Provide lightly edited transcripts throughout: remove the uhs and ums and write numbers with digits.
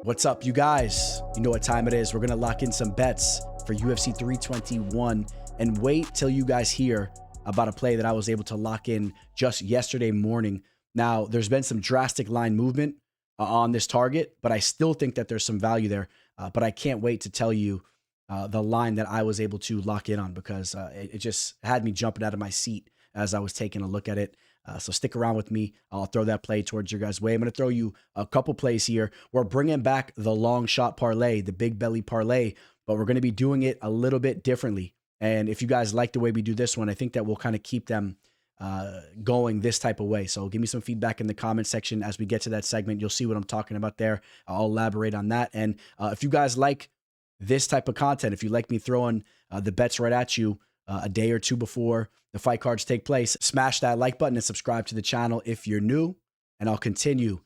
What's up, you guys? You know what time it is. We're going to lock in some bets for UFC 321 and wait till you guys hear about a play that I was able to lock in just yesterday morning. Now, there's been some drastic line movement on this target, but I still think that there's some value there. But I can't wait to tell you the line that I was able to lock in on because it just had me jumping out of my seat as I was taking a look at it. So stick around with me. I'll throw that play towards your guys' way. I'm going to throw you a couple plays here. We're bringing back the long shot parlay, the big belly parlay, but we're going to be doing it a little bit differently. And if you guys like the way we do this one, I think that we'll kind of keep them going this type of way. So give me some feedback in the comment section as we get to that segment. You'll see what I'm talking about there. I'll elaborate on that. And if you guys like this type of content, if you like me throwing the bets right at you a day or two before the fight cards take place, smash that like button and subscribe to the channel if you're new, and I'll continue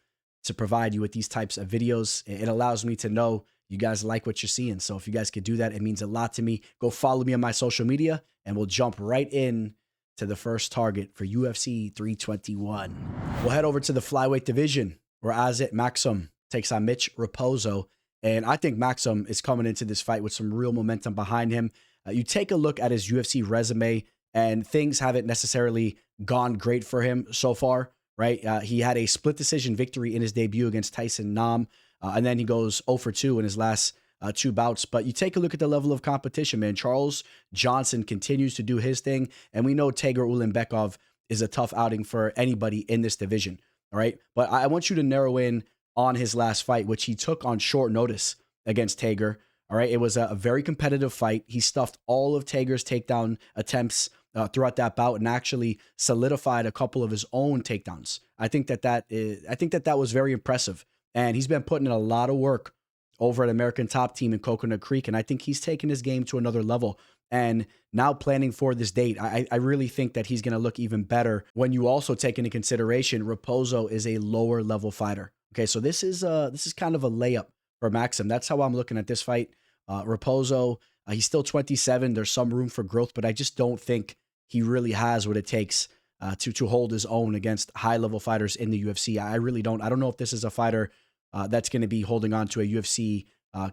to provide you with these types of videos. It allows me to know you guys like what you're seeing. So if you guys could do that, it means a lot to me. Go follow me on my social media, and we'll jump right in to the first target for UFC 321. We'll head over to the flyweight division, where Maksum takes on Mitch Raposo. And I think Maksum is coming into this fight with some real momentum behind him. You take a look at his UFC resume, and things haven't necessarily gone great for him so far, right? He had a split decision victory in his debut against Tyson Nam, and then he goes 0 for 2 in his last two bouts. But you take a look at the level of competition, man. Charles Johnson continues to do his thing, and we know Tager Ulanbekov is a tough outing for anybody in this division, all right? But I want you to narrow in on his last fight, which he took on short notice against Tager. All right, it was a very competitive fight. He stuffed all of Tager's takedown attempts throughout that bout and actually solidified a couple of his own takedowns. I think that was very impressive, and he's been putting in a lot of work over at American Top Team in Coconut Creek, and I think he's taken his game to another level. And now planning for this date, I really think that he's going to look even better when you also take into consideration Raposo is a lower level fighter. Okay, so this is kind of a layup for Maksum. That's how I'm looking at this fight. Raposo, he's still 27. There's some room for growth, but I just don't think he really has what it takes to hold his own against high-level fighters in the UFC. I really don't. I don't know if this is a fighter that's going to be holding on to a UFC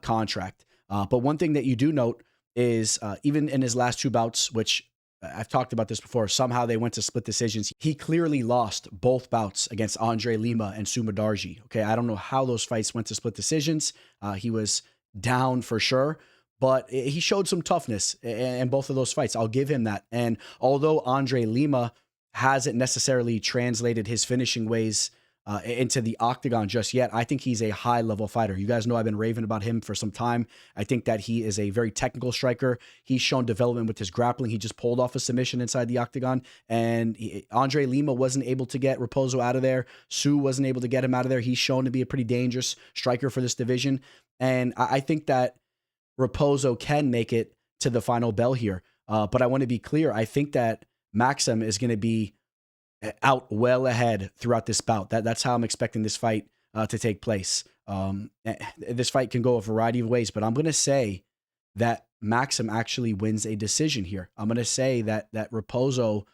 contract. But one thing that you do note is even in his last two bouts, which I've talked about this before, somehow they went to split decisions. He clearly lost both bouts against Andre Lima and Sumadarji. Okay, I don't know how those fights went to split decisions. He was down for sure, but he showed some toughness in both of those fights. I'll give him that. And although Andre Lima hasn't necessarily translated his finishing ways into the Octagon just yet, I think he's a high-level fighter. You guys know I've been raving about him for some time. I think that he is a very technical striker. He's shown development with his grappling. He just pulled off a submission inside the Octagon, and Andre Lima wasn't able to get Raposo out of there. Sue wasn't able to get him out of there. He's shown to be a pretty dangerous striker for this division, and I think that Raposo can make it to the final bell here. But I want to be clear. I think that Maksum is going to be out well ahead throughout this bout. That's how I'm expecting this fight to take place. This fight can go a variety of ways, but I'm going to say that Maksum actually wins a decision here. I'm going to say that Raposo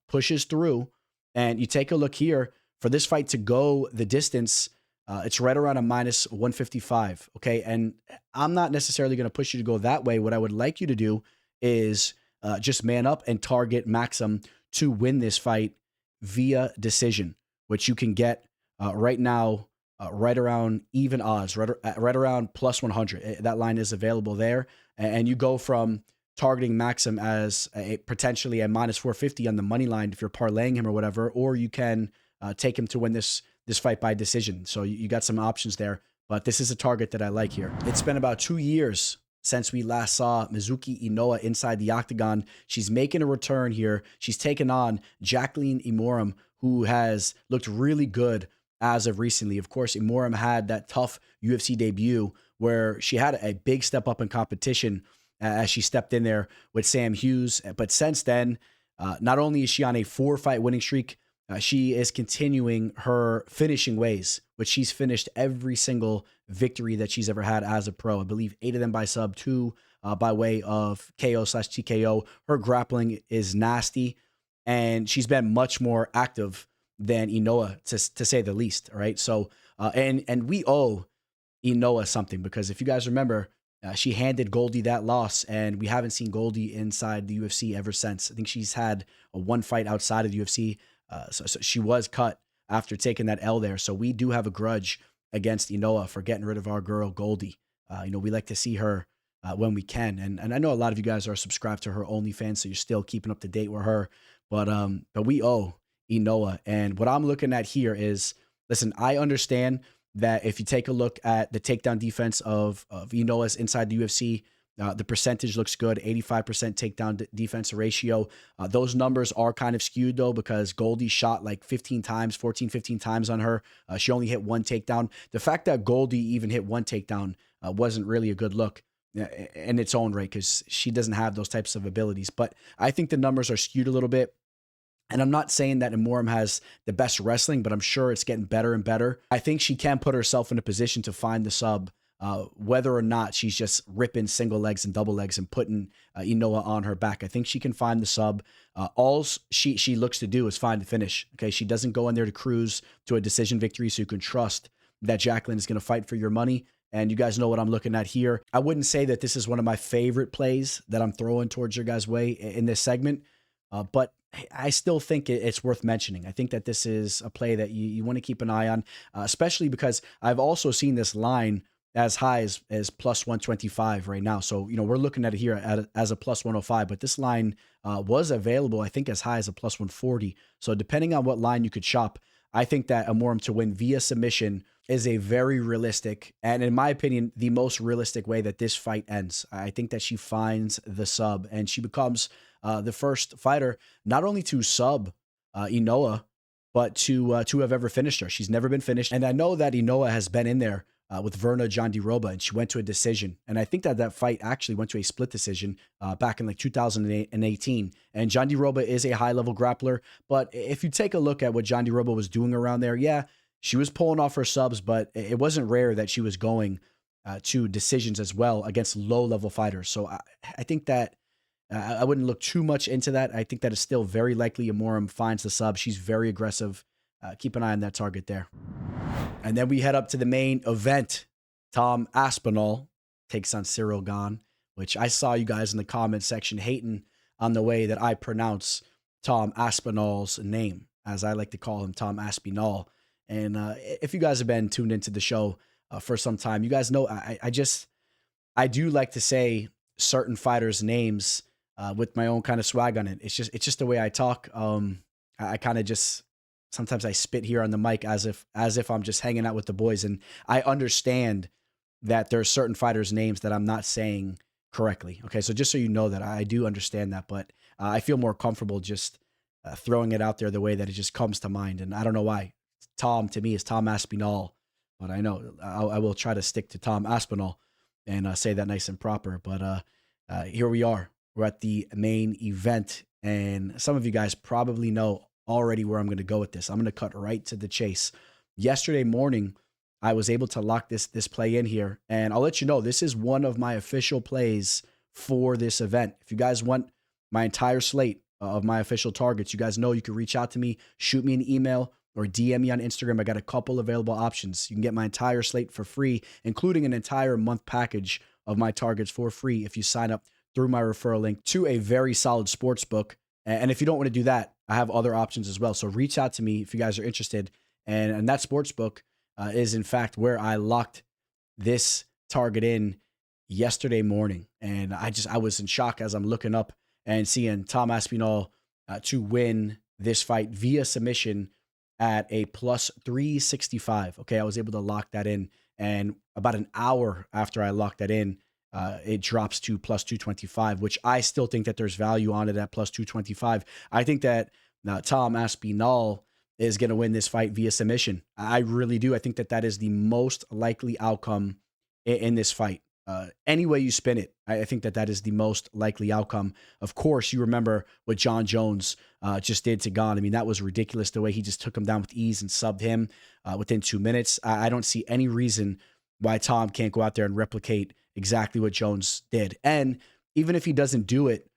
pushes through, and you take a look here for this fight to go the distance. It's right around a minus 155. Okay. And I'm not necessarily going to push you to go that way. What I would like you to do is just man up and target Maksum to win this fight via decision, which you can get right now, right around even odds, right around plus 100. That line is available there. And you go from targeting Maksum as potentially a minus 450 on the money line if you're parlaying him or whatever, or you can take him to win this fight by decision. So you got some options there, but this is a target that I like here. It's been about 2 years since we last saw Mizuki Inoue inside the Octagon. She's making a return here. She's taken on Jacqueline Amorim, who has looked really good as of recently. Of course, Amorim had that tough UFC debut where she had a big step up in competition as she stepped in there with Sam Hughes. But since then, not only is she on a 4-fight winning streak, she is continuing her finishing ways, which she's finished every single victory that she's ever had as a pro. I believe 8 of them by sub, 2 by way of KO/TKO. Her grappling is nasty, and she's been much more active than Inoue, to say the least. All right, so and we owe Inoue something, because if you guys remember, she handed Goldie that loss, and we haven't seen Goldie inside the UFC ever since. I think she's had a one fight outside of the UFC. So she was cut after taking that L there. So we do have a grudge against Inoue for getting rid of our girl Goldie. We like to see her when we can, and I know a lot of you guys are subscribed to her OnlyFans, so you're still keeping up to date with her. But we owe Inoue, and what I'm looking at here is, listen, I understand that if you take a look at the takedown defense of Inoue's inside the UFC, the percentage looks good, 85% takedown defense ratio. Those numbers are kind of skewed, though, because Goldie shot like 15 times, 14, 15 times on her. She only hit one takedown. The fact that Goldie even hit one takedown wasn't really a good look in its own right, because she doesn't have those types of abilities. But I think the numbers are skewed a little bit. And I'm not saying that Amorim has the best wrestling, but I'm sure it's getting better and better. I think she can put herself in a position to find the sub, whether or not she's just ripping single legs and double legs and putting Inoue on her back. I think she can find the sub. All she looks to do is find the finish. Okay, she doesn't go in there to cruise to a decision victory, so you can trust that Jacqueline is going to fight for your money. And you guys know what I'm looking at here. I wouldn't say that this is one of my favorite plays that I'm throwing towards your guys' way in this segment, but I still think it's worth mentioning. I think that this is a play that you want to keep an eye on, especially because I've also seen this line as high as plus 125 right now. So, we're looking at it here as a plus 105, but this line was available, I think, as high as a plus 140. So depending on what line you could shop, I think that Amorim to win via submission is a very realistic, and in my opinion, the most realistic way that this fight ends. I think that she finds the sub, and she becomes the first fighter not only to sub Inoue, but to have ever finished her. She's never been finished. And I know that Inoue has been in there with Verna Jandiroba, and she went to a decision. And I think that fight actually went to a split decision back in like 2018. And Jandiroba is a high-level grappler. But if you take a look at what Jandiroba was doing around there, yeah, she was pulling off her subs, but it wasn't rare that she was going to decisions as well against low-level fighters. So I think that I wouldn't look too much into that. I think that it's still very likely Amorim finds the sub. She's very aggressive. Keep an eye on that target there. And then we head up to the main event. Tom Aspinall takes on Ciryl Gane, which I saw you guys in the comment section hating on the way that I pronounce Tom Aspinall's name, as I like to call him, Tom Aspinall. And if you guys have been tuned into the show for some time, you guys know I do like to say certain fighters' names with my own kind of swag on it. It's just the way I talk. I kind of just sometimes I spit here on the mic as if I'm just hanging out with the boys, and I understand that there are certain fighters' names that I'm not saying correctly. Okay, so just so you know that I do understand that, but I feel more comfortable just throwing it out there the way that it just comes to mind, and I don't know why. Tom to me is Tom Aspinall, but I know I will try to stick to Tom Aspinall and say that nice and proper. But here we are. We're at the main event, and some of you guys probably know already where I'm going to go with this. I'm going to cut right to the chase. Yesterday morning, I was able to lock this play in here, and I'll let you know, this is one of my official plays for this event. If you guys want my entire slate of my official targets, you guys know you can reach out to me, shoot me an email, or DM me on Instagram. I got a couple available options. You can get my entire slate for free, including an entire month package of my targets for free if you sign up through my referral link to a very solid sports book. And if you don't want to do that, I have other options as well. So reach out to me if you guys are interested. And that sports book is, in fact, where I locked this target in yesterday morning. And I was in shock as I'm looking up and seeing Tom Aspinall to win this fight via submission at a plus 365. Okay, I was able to lock that in. And about an hour after I locked that in, it drops to plus 225, which I still think that there's value on it at plus 225. I think that Tom Aspinall is going to win this fight via submission. I really do. I think that is the most likely outcome in this fight. Any way you spin it, I think that is the most likely outcome. Of course, you remember what John Jones just did to Gane. I mean, that was ridiculous, the way he just took him down with ease and subbed him within 2 minutes. I don't see any reason why Tom can't go out there and replicate exactly what Jones did. And even if he doesn't do it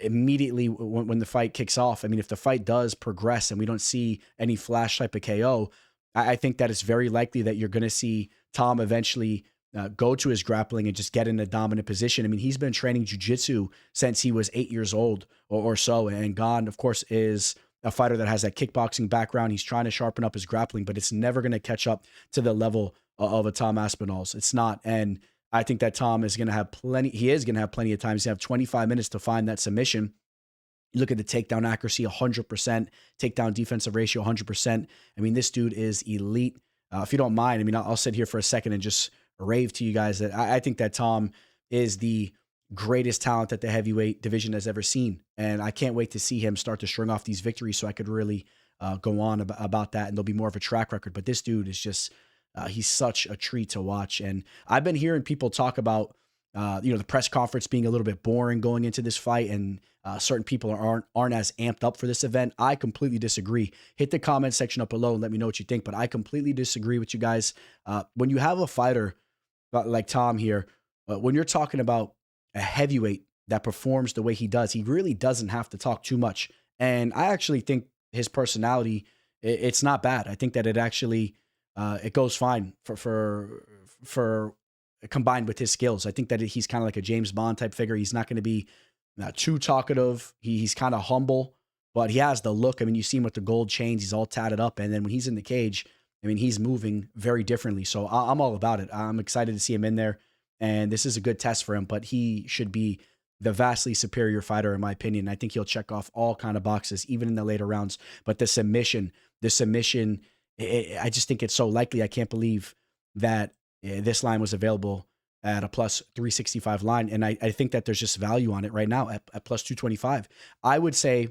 immediately when the fight kicks off, I mean, if the fight does progress and we don't see any flash type of KO, I think that it's very likely that you're going to see Tom eventually go to his grappling and just get in a dominant position. I mean, he's been training jiu-jitsu since he was 8 years old or so. And Gane, of course, is a fighter that has that kickboxing background. He's trying to sharpen up his grappling, but it's never going to catch up to the level of a Tom Aspinall's. It's not. And I think that Tom is going to have plenty. He is going to have plenty of time. He's going to have 25 minutes to find that submission. You look at the takedown accuracy, 100%, takedown defensive ratio, 100%. I mean, this dude is elite. If you don't mind, I mean, I'll sit here for a second and just rave to you guys that I think that Tom is the greatest talent that the heavyweight division has ever seen. And I can't wait to see him start to string off these victories so I could really go on about that and there'll be more of a track record. But this dude is just, he's such a treat to watch. And I've been hearing people talk about, the press conference being a little bit boring going into this fight and certain people aren't as amped up for this event. I completely disagree. Hit the comment section up below and let me know what you think, but I completely disagree with you guys. When you have a fighter like Tom here, when you're talking about a heavyweight that performs the way he does, he really doesn't have to talk too much. And I actually think his personality, it's not bad. I think that it actually, it goes fine for combined with his skills. I think that he's kind of like a James Bond type figure. He's not going to be too talkative. He's kind of humble, but he has the look. I mean, you see him with the gold chains. He's all tatted up. And then when he's in the cage, I mean, he's moving very differently. So I'm all about it. I'm excited to see him in there. And this is a good test for him, but he should be the vastly superior fighter, in my opinion. I think he'll check off all kind of boxes, even in the later rounds. But the submission, I just think it's so likely. I can't believe that this line was available at a plus 365 line. And I think that there's just value on it right now at plus 225. I would say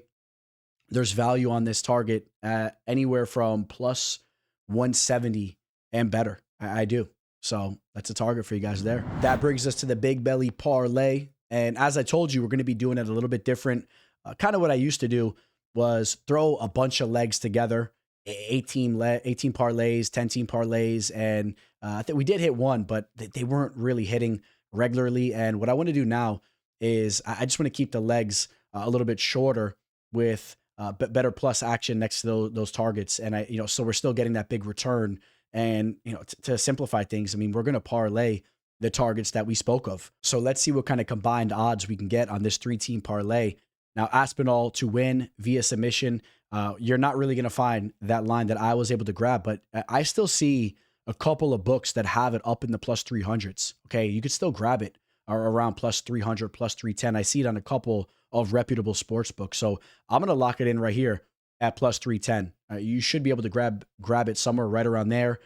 there's value on this target at anywhere from plus 170 and better. I do. So that's a target for you guys there. That brings us to the big belly parlay. And as I told you, we're going to be doing it a little bit different. Kind of what I used to do was throw a bunch of legs together, 18 parlays, 10 team parlays. And I think we did hit one, but they weren't really hitting regularly. And what I want to do now is I just want to keep the legs a little bit shorter with better plus action next to those targets. And so we're still getting that big return. And, to simplify things, I mean, we're going to parlay the targets that we spoke of. So let's see what kind of combined odds we can get on this 3-team parlay. Now, Aspinall to win via submission, you're not really going to find that line that I was able to grab, but I still see a couple of books that have it up in the plus 300s. Okay, you could still grab it around plus 300, plus 310. I see it on a couple of reputable sports books. So I'm going to lock it in right here at plus 310. You should be able to grab it somewhere right around there.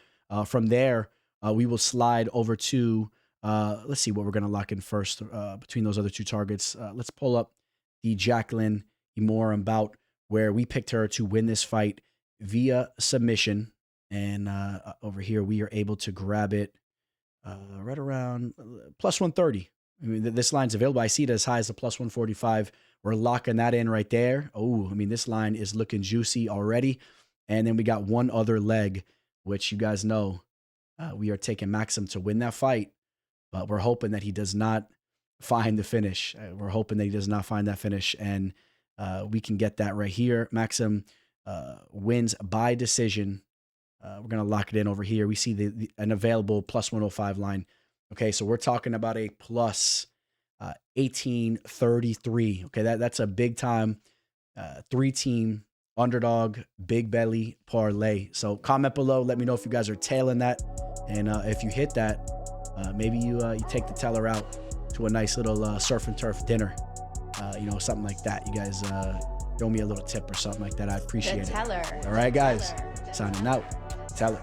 From there, we will slide over to, let's see what we're going to lock in first between those other two targets. Let's pull up the Jacqueline Amorim bout where we picked her to win this fight via submission. And over here, we are able to grab it right around plus 130. I mean, this line's available. I see it as high as a plus 145. We're locking that in right there. Oh, I mean, this line is looking juicy already. And then we got one other leg, which you guys know we are taking Maksum to win that fight. But we're hoping that he does not find the finish. We're hoping that he does not find that finish. And we can get that right here. Maksum wins by decision. We're going to lock it in over here. We see an available plus 105 line. Okay, so we're talking about a plus 1833. Okay, that's a big time 3-team underdog big belly parlay. So comment below. Let me know if you guys are tailing that. And if you hit that, maybe you take the teller out to a nice little surf and turf dinner. Something like that. You guys throw me a little tip or something like that. I appreciate it. All right, guys. Signing out. Teller.